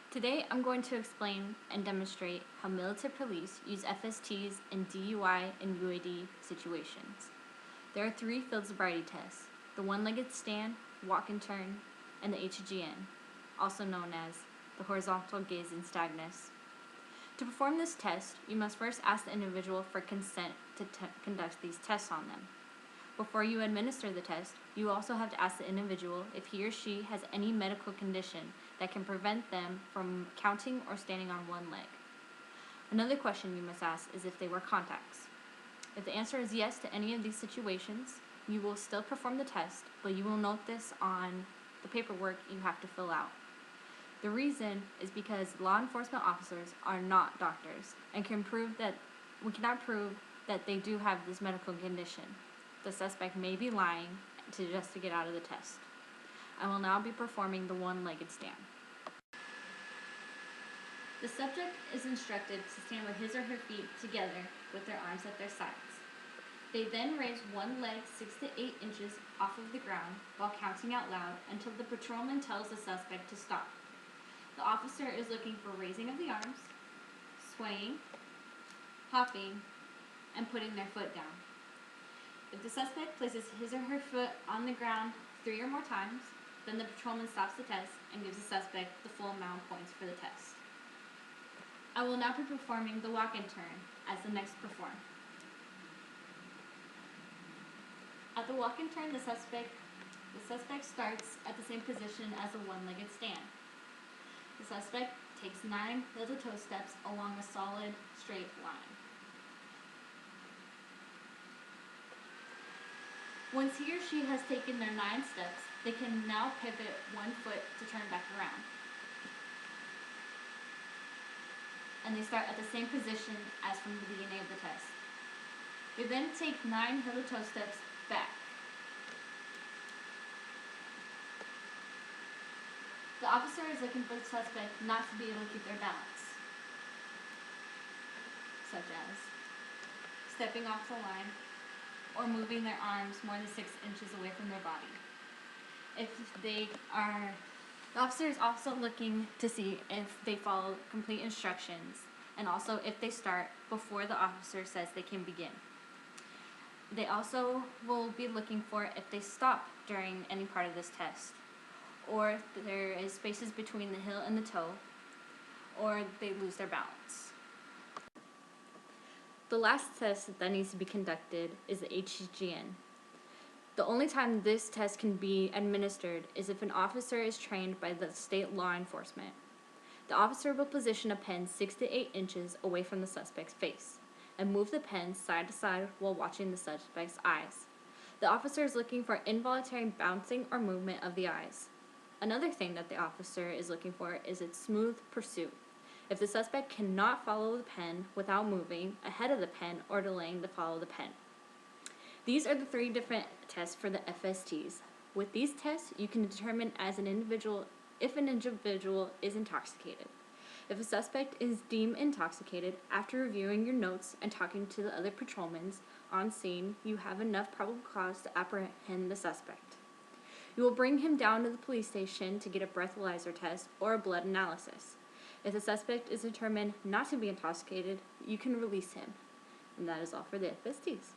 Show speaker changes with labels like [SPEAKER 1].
[SPEAKER 1] Today I'm going to explain and demonstrate how military police use FSTs in DUI and UAD situations. There are 3 field sobriety tests: the one-legged stand, walk and turn, and the HGN, also known as the horizontal gaze and nystagmus. To perform this test, you must first ask the individual for consent to conduct these tests on them. Before you administer the test, you also have to ask the individual if he or she has any medical condition that can prevent them from counting or standing on one leg. Another question you must ask is if they wear contacts. If the answer is yes to any of these situations, you will still perform the test, but you will note this on the paperwork you have to fill out. The reason is because law enforcement officers are not doctors and we cannot prove that they do have this medical condition. The suspect may be lying just to get out of the test. I will now be performing the one-legged stand. The subject is instructed to stand with his or her feet together with their arms at their sides. They then raise one leg 6 to 8 inches off of the ground while counting out loud until the patrolman tells the suspect to stop. The officer is looking for raising of the arms, swaying, hopping, and putting their foot down. If the suspect places his or her foot on the ground 3 or more times, then the patrolman stops the test and gives the suspect the full amount of points for the test. I will now be performing the walk and turn as the next perform. At the walk and turn, the suspect starts at the same position as a one-legged stand. The suspect takes 9 little toe steps along a solid, straight line. Once he or she has taken their 9 steps, they can now pivot one foot to turn back around. And they start at the same position as from the beginning of the test. They then take 9 heel toe steps back. The officer is looking for the suspect not to be able to keep their balance, such as stepping off the line or moving their arms more than 6 inches away from their body. The officer is also looking to see if they follow complete instructions and also if they start before the officer says they can begin. They also will be looking for if they stop during any part of this test, or if there is spaces between the heel and the toe, or they lose their balance. The last test that needs to be conducted is the HGN. The only time this test can be administered is if an officer is trained by the state law enforcement. The officer will position a pen 6 to 8 inches away from the suspect's face and move the pen side to side while watching the suspect's eyes. The officer is looking for involuntary bouncing or movement of the eyes. Another thing that the officer is looking for is its smooth pursuit. If the suspect cannot follow the pen without moving ahead of the pen or delaying to follow the pen. These are the 3 different tests for the FSTs. With these tests, you can determine as an individual if an individual is intoxicated. If a suspect is deemed intoxicated, after reviewing your notes and talking to the other patrolmen on scene, you have enough probable cause to apprehend the suspect. You will bring him down to the police station to get a breathalyzer test or a blood analysis. If the suspect is determined not to be intoxicated, you can release him. And that is all for the FSTs.